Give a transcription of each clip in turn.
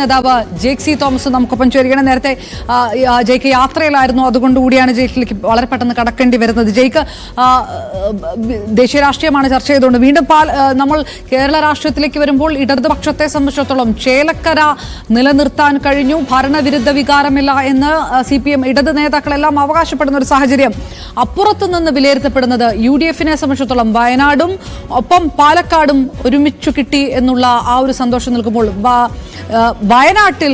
നേതാവ് Jake C Thomas നമുക്കൊപ്പം ചേരുകയാണ്. നേരത്തെ ജയ്ക്ക് യാത്രയിലായിരുന്നു, അതുകൊണ്ടുകൂടിയാണ് ജയ്ക്കിലേക്ക് വളരെ പെട്ടെന്ന് കടക്കേണ്ടി വരുന്നത്. ജയ്ക്ക് ദേശീയ രാഷ്ട്രീയമാണ് ചർച്ച ചെയ്തുകൊണ്ട് വീണ്ടും നമ്മൾ കേരള രാഷ്ട്രീയത്തിലേക്ക് വരുമ്പോൾ ഇടതുപക്ഷത്തെ സംബന്ധിച്ചിടത്തോളം ചേലക്കര നിലനിർത്താൻ കഴിഞ്ഞു, ഭരണവിരുദ്ധ വികാരമില്ല എന്ന് CPM ഇടത് നേതാക്കളെല്ലാം അവകാശപ്പെടുന്ന ഒരു സാഹചര്യം. അപ്പുറത്തു നിന്ന് വിലയിരുത്തപ്പെടുന്നത് UDF-നെ സംബന്ധിച്ചിടത്തോളം വയനാടും ഒപ്പം പാലക്കാടും ഒരുമിച്ചു കിട്ടി എന്നുള്ള ആ ഒരു സന്തോഷം നൽകുമ്പോൾ വയനാട്ടിൽ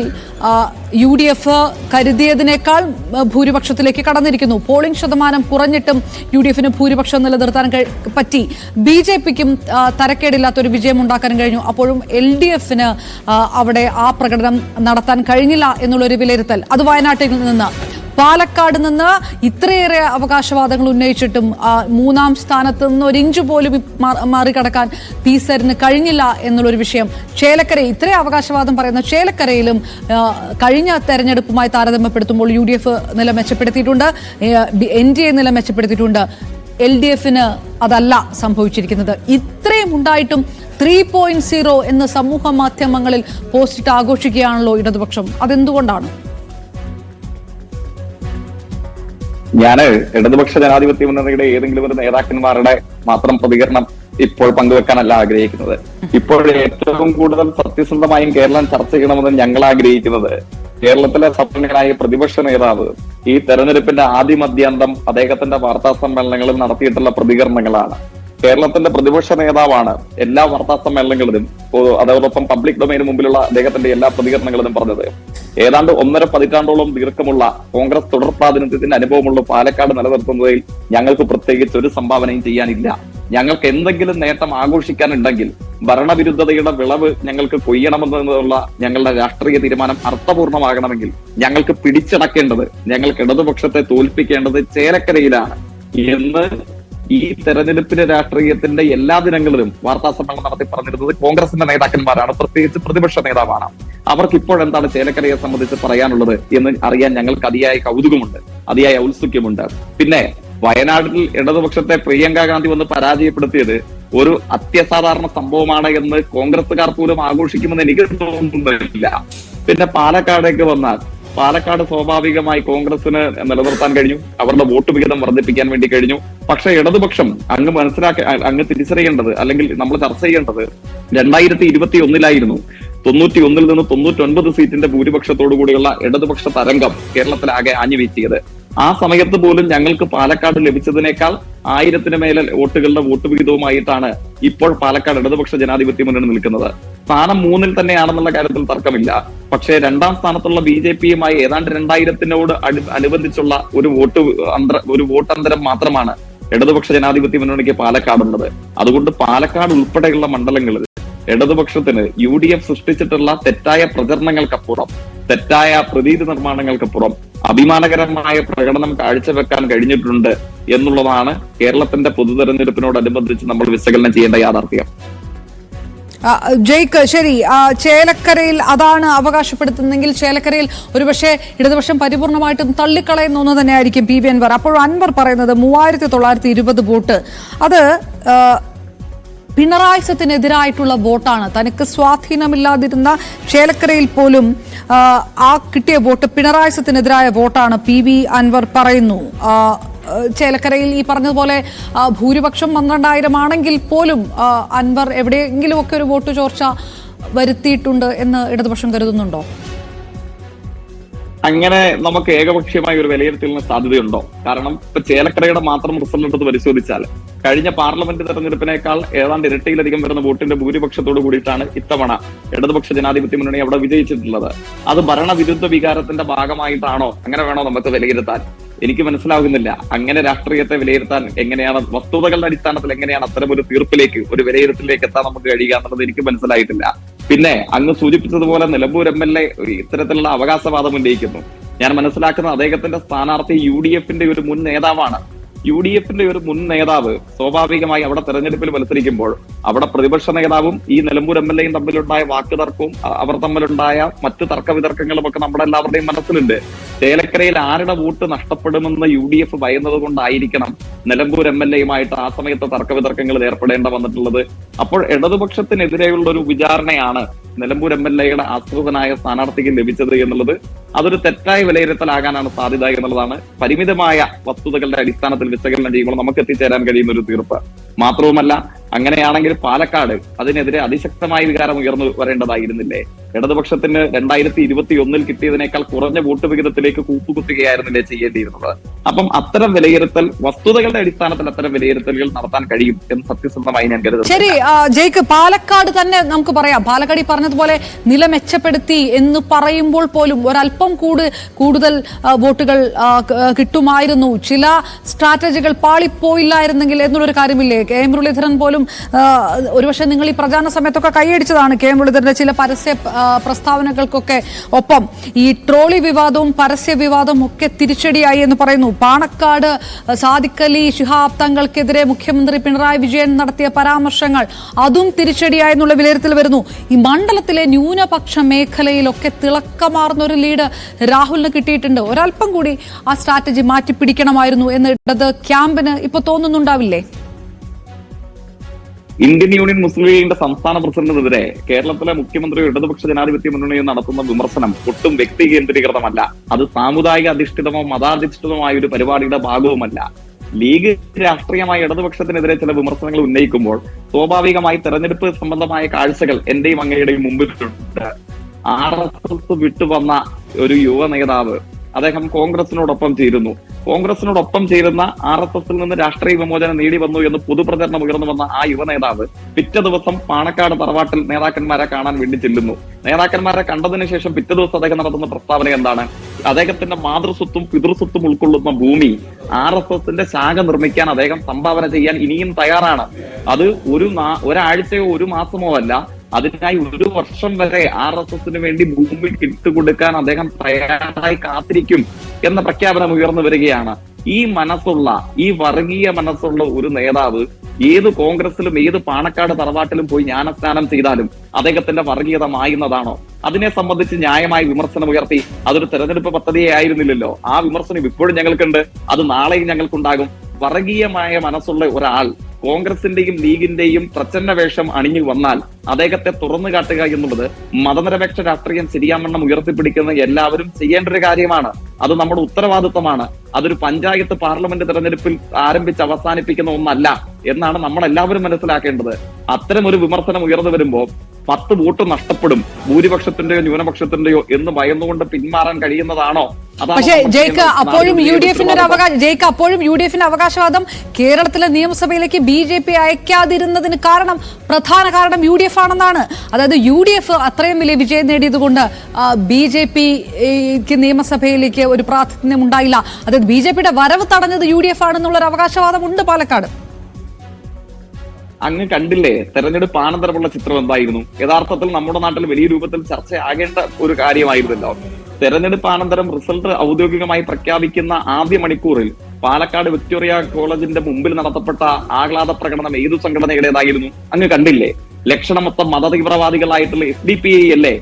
UDF കരുതിയതിനേക്കാൾ ഭൂരിപക്ഷത്തിലേക്ക് കടന്നിരിക്കുന്നു. പോളിംഗ് ശതമാനം കുറഞ്ഞിട്ടും UDF-ന് ഭൂരിപക്ഷം നിലനിർത്താൻ പറ്റി. BJP-ക്കും തരക്കേടില്ലാത്തൊരു വിജയം ഉണ്ടാക്കാൻ കഴിഞ്ഞു. അപ്പോഴും LDF-ന് അവിടെ ആ പ്രകടനം നടത്താൻ കഴിഞ്ഞില്ല എന്നുള്ളൊരു വിലയിരുത്തൽ. അത് വയനാട്ടിൽ നിന്ന്. പാലക്കാട് നിന്ന് ഇത്രയേറെ അവകാശവാദങ്ങൾ ഉന്നയിച്ചിട്ടും മൂന്നാം സ്ഥാനത്ത് നിന്ന് ഒരു ഇഞ്ച് പോലും മറികടക്കാൻ പീസറിന് കഴിഞ്ഞില്ല എന്നുള്ളൊരു വിഷയം. ചേലക്കര ഇത്രയും അവകാശവാദം പറയുന്ന ചേലക്കരയിലും കഴിഞ്ഞ തെരഞ്ഞെടുപ്പുമായി താരതമ്യപ്പെടുത്തുമ്പോൾ UDF നില മെച്ചപ്പെടുത്തിയിട്ടുണ്ട്, NDA നില മെച്ചപ്പെടുത്തിയിട്ടുണ്ട്. LDF-ന് അതല്ല സംഭവിച്ചിരിക്കുന്നത്. ഇത്രയും ഉണ്ടായിട്ടും 3.0 എന്ന് സമൂഹ മാധ്യമങ്ങളിൽ പോസ്റ്റിട്ട് ആഘോഷിക്കുകയാണല്ലോ ഇടതുപക്ഷം. അതെന്തുകൊണ്ടാണ്? ഞാന് ഇടതുപക്ഷ ജനാധിപത്യ മുന്നണിയുടെ ഏതെങ്കിലും ഒരു നേതാക്കന്മാരുടെ മാത്രം പ്രതികരണം ഇപ്പോൾ പങ്കുവെക്കാനല്ല ആഗ്രഹിക്കുന്നത്. ഇപ്പോൾ ഏറ്റവും കൂടുതൽ സത്യസന്ധമായും കേരളം ചർച്ച ചെയ്യണമെന്ന് ഞങ്ങൾ ആഗ്രഹിക്കുന്നത് കേരളത്തിലെ സമ്പന്നനായ പ്രതിപക്ഷ നേതാവ് ഈ തെരഞ്ഞെടുപ്പിന്റെ ആദ്യമദ്യാന്തം അദ്ദേഹത്തിന്റെ വാർത്താ സമ്മേളനങ്ങളിൽ നടത്തിയിട്ടുള്ള പ്രതികരണങ്ങളാണ്. കേരളത്തിന്റെ പ്രതിപക്ഷ നേതാവാണ് എല്ലാ വാർത്താ സമ്മേളനങ്ങളിലും അതോടൊപ്പം പബ്ലിക് ഡൊമൈന് മുമ്പിലുള്ള അദ്ദേഹത്തിന്റെ എല്ലാ പ്രതികരണങ്ങളിലും പറഞ്ഞത് ഏതാണ്ട് 1.5 പതിറ്റാണ്ടോളം ദീർഘമുള്ള കോൺഗ്രസ് തുടർ പ്രാതിനിധ്യത്തിന്റെ അനുഭവമുള്ള പാലക്കാട് നിലനിർത്തുന്നതിൽ ഞങ്ങൾക്ക് പ്രത്യേകിച്ച് ഒരു സംഭാവനയും ചെയ്യാനില്ല. ഞങ്ങൾക്ക് എന്തെങ്കിലും നേട്ടം ആഘോഷിക്കാനുണ്ടെങ്കിൽ ഭരണവിരുദ്ധതയുടെ വിളവ് ഞങ്ങൾക്ക് കൊയ്യണമെന്നുള്ള ഞങ്ങളുടെ രാഷ്ട്രീയ തീരുമാനം അർത്ഥപൂർണമാകണമെങ്കിൽ ഞങ്ങൾക്ക് പിടിച്ചടക്കേണ്ടത്, ഞങ്ങൾക്ക് ഇടതുപക്ഷത്തെ തോൽപ്പിക്കേണ്ടത് ചേലക്കരയിലാണ് എന്ന് ഈ തെരഞ്ഞെടുപ്പിന്റെ രാഷ്ട്രീയത്തിന്റെ എല്ലാ ദിനങ്ങളിലും വാർത്താ സമ്മേളനം നടത്തി പറഞ്ഞിരുന്നത് കോൺഗ്രസിന്റെ നേതാക്കന്മാരാണ്, പ്രത്യേകിച്ച് പ്രതിപക്ഷ നേതാവാണ്. അവർക്ക് ഇപ്പോഴെന്താണ് ചേലക്കരയെ സംബന്ധിച്ച് പറയാനുള്ളത് എന്ന് അറിയാൻ ഞങ്ങൾക്ക് അതിയായ കൗതുകമുണ്ട്, അതിയായ ഔത്സുക്യമുണ്ട്. പിന്നെ വയനാട്ടിൽ ഇടതുപക്ഷത്തെ പ്രിയങ്ക ഗാന്ധി വന്ന് പരാജയപ്പെടുത്തിയത് ഒരു അത്യസാധാരണ സംഭവമാണ് എന്ന് കോൺഗ്രസുകാർ പോലും ആഘോഷിക്കുമെന്ന് എനിക്ക് തോന്നുന്നില്ല. പിന്നെ പാലക്കാടേക്ക് വന്നാൽ പാലക്കാട് സ്വാഭാവികമായി കോൺഗ്രസിന് നിലനിർത്താൻ കഴിഞ്ഞു, അവരുടെ വോട്ട് വിഹിതം വർദ്ധിപ്പിക്കാൻ വേണ്ടി കഴിഞ്ഞു. പക്ഷെ ഇടതുപക്ഷം അങ്ങ് തിരിച്ചറിയേണ്ടത് അല്ലെങ്കിൽ നമ്മൾ ചർച്ച ചെയ്യേണ്ടത് 2021 91 നിന്ന് 99 സീറ്റിന്റെ ഭൂരിപക്ഷത്തോടു കൂടിയുള്ള ഇടതുപക്ഷ തരംഗം കേരളത്തിലാകെ ആഞ്ഞുവീഴ്ത്തിയത്. ആ സമയത്ത് പോലും ഞങ്ങൾക്ക് പാലക്കാട് ലഭിച്ചതിനേക്കാൾ 1000-ന് മേലെ വോട്ടുകളുടെ വോട്ട് വിഹിതവുമായിട്ടാണ് ഇപ്പോൾ പാലക്കാട് ഇടതുപക്ഷ ജനാധിപത്യ മുന്നണി നിൽക്കുന്നത്. സ്ഥാനം 3-ൽ തന്നെയാണെന്നുള്ള കാര്യത്തിൽ തർക്കമില്ല. പക്ഷേ 2ാം സ്ഥാനത്തുള്ള BJP-യുമായി ഏതാണ്ട് 2000-നോട് അനുബന്ധിച്ചുള്ള ഒരു വോട്ടന്തരം മാത്രമാണ് ഇടതുപക്ഷ ജനാധിപത്യ മുന്നണിക്ക് പാലക്കാടുള്ളത്. അതുകൊണ്ട് പാലക്കാട് ഉൾപ്പെടെയുള്ള മണ്ഡലങ്ങളിൽ ഇടതുപക്ഷത്തിന് UDF സൃഷ്ടിച്ചിട്ടുള്ള തെറ്റായ പ്രചരണങ്ങൾക്കപ്പുറം, തെറ്റായ പ്രതീതി നിർമ്മാണങ്ങൾക്കപ്പുറം അഭിമാനകരമായ പ്രകടനം കാഴ്ചവെക്കാൻ കഴിഞ്ഞിട്ടുണ്ട് എന്നുള്ളതാണ് കേരളത്തിന്റെ പൊതു തെരഞ്ഞെടുപ്പിനോടനുബന്ധിച്ച് നമ്മൾ വിശകലനം ചെയ്യേണ്ട യാഥാർത്ഥ്യം. ജയ്ക്ക് ശരി, ചേലക്കരയിൽ അതാണ് അവകാശപ്പെടുത്തുന്നെങ്കിൽ ചേലക്കരയിൽ ഒരുപക്ഷെ ഇടതുപക്ഷം പരിപൂർണമായിട്ടും തള്ളിക്കളയുന്ന ഒന്ന് തന്നെയായിരിക്കും PV അൻവർ. അപ്പോൾ അൻവർ പറയുന്നത് 3920 വോട്ട് അത് പിണറായി സത്തിനെതിരായിട്ടുള്ള വോട്ടാണ്. തനിക്ക് സ്വാധീനമില്ലാതിരുന്ന ചേലക്കരയിൽ പോലും ആ കിട്ടിയ വോട്ട് പിണറായി സത്തിനെതിരായ വോട്ടാണ് PV അൻവർ പറയുന്നു. ചേലക്കരയിൽ ഈ പറഞ്ഞതുപോലെ ഭൂരിപക്ഷം 12,000 ആണെങ്കിൽ പോലും അൻവർ എവിടെയെങ്കിലുമൊക്കെ ഒരു വോട്ട് ചോർച്ച വരുത്തിയിട്ടുണ്ട് എന്ന് ഇടതുപക്ഷം കരുതുന്നുണ്ടോ? അങ്ങനെ നമുക്ക് ഏകപക്ഷീയമായ ഒരു വിലയിരുത്തലിന് സാധ്യതയുണ്ടോ? കാരണം ഇപ്പൊ ചേലക്കരയുടെ മാത്രം റിസൾട്ട് എടുത്ത് പരിശോധിച്ചാൽ കഴിഞ്ഞ പാർലമെന്റ് തെരഞ്ഞെടുപ്പിനേക്കാൾ ഏതാണ്ട് ഇരട്ടിയിലധികം വരുന്ന വോട്ടിന്റെ ഭൂരിപക്ഷത്തോട് കൂടിയിട്ടാണ് ഇത്തവണ ഇടതുപക്ഷ ജനാധിപത്യ മുന്നണി അവിടെ വിജയിച്ചിട്ടുള്ളത്. അത് ഭരണവിരുദ്ധ വികാരത്തിന്റെ ഭാഗമായിട്ടാണോ? അങ്ങനെ വേണോ നമുക്ക് വിലയിരുത്താൻ? എനിക്ക് മനസ്സിലാകുന്നില്ല. അങ്ങനെ രാഷ്ട്രീയത്തെ വിലയിരുത്താൻ എങ്ങനെയാണ്, വസ്തുതകളുടെ അടിസ്ഥാനത്തിൽ എങ്ങനെയാണ് അത്തരമൊരു തീർപ്പിലേക്ക്, ഒരു വിലയിരുത്തലിലേക്ക് എത്താൻ നമുക്ക് കഴിയുക എന്നുള്ളത് എനിക്ക് മനസ്സിലായിട്ടില്ല. പിന്നെ അങ്ങ് സൂചിപ്പിച്ചതുപോലെ നിലമ്പൂർ MLA ഇത്തരത്തിലുള്ള അവകാശവാദം ഉന്നയിക്കുന്നു. ഞാൻ മനസ്സിലാക്കുന്ന അദ്ദേഹത്തിന്റെ സ്ഥാനാർത്ഥി UDF-ന്റെ ഒരു മുൻ നേതാവാണ്. UDF-ന്റെ ഒരു മുൻ നേതാവ് സ്വാഭാവികമായി അവിടെ തെരഞ്ഞെടുപ്പിൽ മത്സരിക്കുമ്പോൾ അവിടെ പ്രതിപക്ഷ നേതാവും ഈ നിലമ്പൂർ MLA-യും തമ്മിലുണ്ടായ വാക്കുതർക്കവും അവർ തമ്മിലുണ്ടായ മറ്റു തർക്ക വിതർക്കങ്ങളും ഒക്കെ നമ്മുടെ എല്ലാവരുടെയും മനസ്സിലുണ്ട്. ചേലക്കരയിൽ ആരുടെ വോട്ട് നഷ്ടപ്പെടുമെന്ന് UDF ഭയന്നത് കൊണ്ടായിരിക്കണം നിലമ്പൂർ MLA-യുമായിട്ട് ആ സമയത്ത് തർക്ക വിതർക്കങ്ങളിൽ ഏർപ്പെടേണ്ട വന്നിട്ടുള്ളത്. അപ്പോൾ ഇടതുപക്ഷത്തിനെതിരെയുള്ള ഒരു വിചാരണയാണ് നിലമ്പൂർ MLA-യുടെ ആശ്രിതനായ സ്ഥാനാർത്ഥിക്ക് ലഭിച്ചത് എന്നുള്ളത് അതൊരു തെറ്റായ വിലയിരുത്തലാകാനാണ് സാധ്യത എന്നുള്ളതാണ് പരിമിതമായ വസ്തുതകളുടെ അടിസ്ഥാനത്തിൽ വിശകലനം ചെയ്യുമ്പോൾ നമുക്ക് എത്തിച്ചേരാൻ കഴിയുന്ന ഒരു തീർപ്പ്. മാത്രവുമല്ല, അങ്ങനെയാണെങ്കിൽ പാലക്കാട് അതിനെതിരെ അതിശക്തമായ വികാരം ഉയർന്നു വരേണ്ടതായിരുന്നില്ലേ? ഇടതുപക്ഷത്തിന് 2021 കിട്ടിയതിനേക്കാൾ കുറഞ്ഞ വോട്ട് വിഹിതത്തിലേക്ക് കൂപ്പുകുത്തുകയായിരുന്നില്ലേ ചെയ്യേണ്ടിയിരുന്നത്? അപ്പം അത്തരം വിലയിരുത്തൽ, വസ്തുതകളുടെ അടിസ്ഥാനത്തിൽ അത്തരം വിലയിരുത്തലുകൾ നടത്താൻ കഴിയും എന്ന് സത്യസന്ധമായി ഞാൻ കരുതുന്നു. ശരി ജയ്ക്ക്, പാലക്കാട് തന്നെ നമുക്ക് പറയാം. പാലക്കാട് ഈ പറഞ്ഞതുപോലെ നില മെച്ചപ്പെടുത്തി എന്ന് പറയുമ്പോൾ പോലും ഒരല്പം കൂടുതൽ വോട്ടുകൾ കിട്ടുമായിരുന്നു. ചില സ്ട്രാറ്റജികൾ പാളിപ്പോയില്ലായിരുന്നെങ്കിൽ എന്നുള്ളൊരു കാര്യമില്ലേ? കെ മുരളീധരൻ പോലും ഒരുപക്ഷെ നിങ്ങൾ ഈ പ്രചാരണ സമയത്തൊക്കെ കൈയടിച്ചതാണ് കെ മുരളീധരന്റെ ചില പരസ്യ പ്രസ്താവനകൾക്കൊക്കെ ഒപ്പം. ഈ ട്രോളി വിവാദവും പരസ്യ വിവാദവും ഒക്കെ തിരിച്ചടിയായി എന്ന് പറയുന്നു. പാണക്കാട് സാദിഖ് അലി ശിഹാബ് തങ്ങൾക്കെതിരെ മുഖ്യമന്ത്രി പിണറായി വിജയൻ നടത്തിയ പരാമർശങ്ങൾ അതും തിരിച്ചടിയായെന്നുള്ള വിലയിരുത്തൽ വരുന്നു. ഈ മണ്ഡലത്തിലെ ന്യൂനപക്ഷ മേഖലയിലൊക്കെ തിളക്കമാർന്ന ഒരു ലീഡ് രാഹുലിന് കിട്ടിയിട്ടുണ്ട്. ഒരല്പം കൂടി ആ സ്ട്രാറ്റജി മാറ്റിപ്പിടിക്കണമായിരുന്നു എന്ന് ഇടത് ക്യാമ്പിന് ഇപ്പൊ തോന്നുന്നുണ്ടാവില്ലേ? ഇന്ത്യൻ യൂണിയൻ മുസ്ലിം ലീഗിന്റെ സംസ്ഥാന പ്രസിഡന്റിനെതിരെ കേരളത്തിലെ മുഖ്യമന്ത്രി ഇടതുപക്ഷ ജനാധിപത്യ മുന്നണിയിൽ നടത്തുന്ന വിമർശനം ഒട്ടും വ്യക്തി കേന്ദ്രീകൃതമല്ല. അത് സാമുദായിക അധിഷ്ഠിതമോ മതാധിഷ്ഠിതമായ ഒരു പരിപാടിയുടെ ഭാഗവുമല്ല. ലീഗ് രാഷ്ട്രീയമായി ഇടതുപക്ഷത്തിനെതിരെ ചില വിമർശനങ്ങൾ ഉന്നയിക്കുമ്പോൾ സ്വാഭാവികമായി തെരഞ്ഞെടുപ്പ് സംബന്ധമായ കാഴ്ചകൾ എന്റെയും അങ്ങയുടെയും മുമ്പിലുണ്ട്. RSS വിട്ടുവന്ന ഒരു യുവ നേതാവ് അദ്ദേഹം കോൺഗ്രസിനോടൊപ്പം ചേരുന്ന RSSൽ നിന്ന് രാഷ്ട്രീയ വിമോചനം നേടി വന്നു എന്ന് പൊതുപ്രചരണം ഉയർന്നു വന്ന ആ യുവ നേതാവ് പിറ്റേ ദിവസം പാണക്കാട് തറവാട്ടിൽ നേതാക്കന്മാരെ കാണാൻ വേണ്ടി ചെല്ലുന്നു. നേതാക്കന്മാരെ കണ്ടതിന് ശേഷം പിറ്റേ ദിവസം അദ്ദേഹം നടത്തുന്ന പ്രസ്താവന എന്താണ്? അദ്ദേഹത്തിന്റെ മാതൃസ്വത്തും പിതൃസ്വത്തും ഉൾക്കൊള്ളുന്ന ഭൂമി RSSന്റെ ശാഖ നിർമ്മിക്കാൻ അദ്ദേഹം സംഭാവന ചെയ്യാൻ ഇനിയും തയ്യാറാണ്. അത് ഒരാഴ്ചയോ ഒരു മാസമോ അല്ല, അതിനായി 1 വർഷം വരെ RSSന് വേണ്ടി ഭൂമി കിട്ടുകൊടുക്കാൻ അദ്ദേഹം തയ്യാറായി കാത്തിരിക്കും എന്ന പ്രഖ്യാപനം ഉയർന്നു വരികയാണ്. ഈ വർഗീയ മനസ്സുള്ള ഒരു നേതാവ് ഏത് കോൺഗ്രസിലും ഏത് പാണക്കാട് തറവാട്ടിലും പോയി ജ്ഞാനസ്നാനം ചെയ്താലും അദ്ദേഹത്തിന്റെ വർഗീയത മായുന്നതാണോ? അതിനെ സംബന്ധിച്ച് ന്യായമായി വിമർശനം ഉയർത്തി. അതൊരു തെരഞ്ഞെടുപ്പ് പദ്ധതിയെ ആയിരുന്നില്ലല്ലോ. ആ വിമർശനം ഇപ്പോഴും ഞങ്ങൾക്കുണ്ട്, അത് നാളെയും ഞങ്ങൾക്കുണ്ടാകും. വർഗീയമായ മനസ്സുള്ള ഒരാൾ കോൺഗ്രസിന്റെയും ലീഗിന്റെയും പ്രച്ഛന്ന വേഷം അണിഞ്ഞു വന്നാൽ അദ്ദേഹത്തെ തുറന്നു കാട്ടുക എന്നുള്ളത് മതനിരപേക്ഷ രാഷ്ട്രീയം ശരിയാവണ്ണം ഉയർത്തിപ്പിടിക്കുന്ന എല്ലാവരും ചെയ്യേണ്ട ഒരു കാര്യമാണ്. അത് നമ്മുടെ ഉത്തരവാദിത്വമാണ്. അതൊരു പഞ്ചായത്ത് പാർലമെന്റ് തെരഞ്ഞെടുപ്പിൽ ആരംഭിച്ച് അവസാനിപ്പിക്കുന്ന ഒന്നല്ല എന്നാണ് നമ്മൾ എല്ലാവരും മനസ്സിലാക്കേണ്ടത്. അത്തരം ഒരു വിമർശനം ഉയർന്നു വരുമ്പോൾ 10 വോട്ട് നഷ്ടപ്പെടും, ഭൂരിപക്ഷത്തിന്റെയോ ന്യൂനപക്ഷത്തിന്റെയോ എന്ന് ഭയന്നുകൊണ്ട് പിന്മാറാൻ കഴിയുന്നതാണോ? പക്ഷേ ജയ്ക്ക് അപ്പോഴും യു ഡി എഫിന്റെ അവകാശവാദം കേരളത്തിലെ നിയമസഭയിലേക്ക് BJP അയക്കാതിരുന്നതിന് പ്രധാന കാരണം UDF ആണെന്നാണ്. അതായത് UDF അത്രയും വലിയ വിജയം നേടിയതുകൊണ്ട് BJPക്ക് നിയമസഭയിലേക്ക് ഒരു പ്രാതിനിധ്യം ഉണ്ടായില്ല. അതായത് BJPയുടെ വരവ് തടഞ്ഞത് UDF ആണെന്നുള്ളൊരു അവകാശവാദം ഉണ്ട് പാലക്കാട്. അങ്ങ് കണ്ടില്ലേ തെരഞ്ഞെടുപ്പ് ആനന്തരമുള്ള ചിത്രം എന്തായിരുന്നു? യഥാർത്ഥത്തിൽ നമ്മുടെ നാട്ടിൽ വലിയ രൂപത്തിൽ ചർച്ചയാകേണ്ട ഒരു കാര്യമായിരുന്നല്ലോ. തെരഞ്ഞെടുപ്പ് അനന്തരം റിസൾട്ട് ഔദ്യോഗികമായി പ്രഖ്യാപിക്കുന്ന ആദ്യ മണിക്കൂറിൽ പാലക്കാട് വിക്ടോറിയ കോളേജിന്റെ മുമ്പിൽ നടത്തപ്പെട്ട ആഹ്ലാദ പ്രകടനം ഏതു സംഘടനയുടേതായിരുന്നു? അങ്ങ് കണ്ടില്ലേ? ലക്ഷണമൊത്തം മതതീവ്രവാദികളായിട്ടുള്ള SDPI അല്ലേ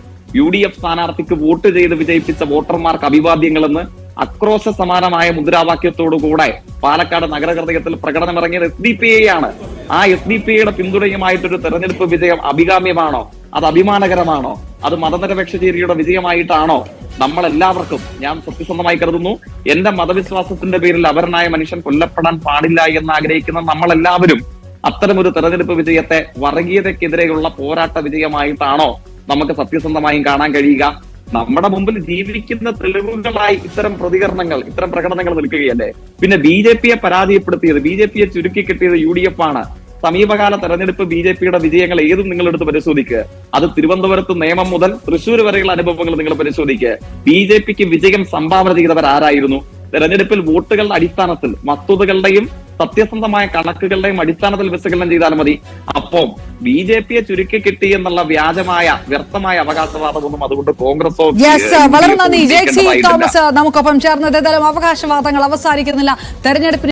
UDF സ്ഥാനാർത്ഥിക്ക് വോട്ട് ചെയ്ത് വിജയിപ്പിച്ച വോട്ടർമാർക്ക് അഭിവാദ്യങ്ങളെന്ന് ആക്രോശ സമാനമായ മുദ്രാവാക്യത്തോടുകൂടെ പാലക്കാട് നഗരഹൃദയത്തിൽ പ്രകടനമിറങ്ങിയത് SDPI ആണ്. ആ SDPIയുടെ പിന്തുണയുമായിട്ടൊരു തെരഞ്ഞെടുപ്പ് വിജയം അഭികാമ്യമാണോ? അത് അഭിമാനകരമാണോ? അത് മതനിരപേക്ഷ ചേരിയുടെ വിജയമായിട്ടാണോ? നമ്മളെല്ലാവർക്കും, ഞാൻ സത്യസന്ധമായി കരുതുന്നു, എന്റെ മതവിശ്വാസത്തിന്റെ പേരിൽ അപരനായ മനുഷ്യൻ കൊല്ലപ്പെടാൻ പാടില്ല എന്ന് ആഗ്രഹിക്കുന്ന നമ്മളെല്ലാവരും അത്തരമൊരു തെരഞ്ഞെടുപ്പ് വിജയത്തെ വർഗീയതയ്ക്കെതിരെയുള്ള പോരാട്ട വിജയമായിട്ടാണോ നമുക്ക് സത്യസന്ധമായും കാണാൻ കഴിയുക? നമ്മുടെ മുമ്പിൽ ജീവിക്കുന്ന തെളിവുകളായി ഇത്തരം പ്രകടനങ്ങൾ നിൽക്കുകയല്ലേ? പിന്നെ BJPയെ പരാജയപ്പെടുത്തിയത്, BJPയെ ചുരുക്കി കിട്ടിയത് UDF ആണ്. സമീപകാല തെരഞ്ഞെടുപ്പ് BJPയുടെ വിജയങ്ങൾ ഏതും നിങ്ങളെടുത്ത് പരിശോധിക്കുക. അത് തിരുവനന്തപുരത്ത് നേമം മുതൽ തൃശ്ശൂർ വരെയുള്ള അനുഭവങ്ങൾ നിങ്ങൾ പരിശോധിക്കുക. BJPക്ക് വിജയം സംഭാവന ചെയ്തവർ ആരായിരുന്നു? തെരഞ്ഞെടുപ്പിൽ വോട്ടുകളുടെ അടിസ്ഥാനത്തിൽ, വസ്തുതകളുടെയും സത്യസന്ധമായ കണക്കുകളുടെയും അടിസ്ഥാനത്തിൽ വിശകലനം ചെയ്താൽ മതി. അപ്പം BJPയെ ചുരുക്കി കിട്ടി എന്നുള്ള വ്യാജമായ വ്യർത്ഥമായ അവകാശവാദമൊന്നും അതുകൊണ്ട് കോൺഗ്രസോ വളരെ നന്ദി ജെ സി തോമസ് നമുക്കൊപ്പം ചേർന്നത്. ഏതായാലും അവകാശവാദങ്ങൾ അവസാനിക്കുന്നില്ല. തെരഞ്ഞെടുപ്പിന്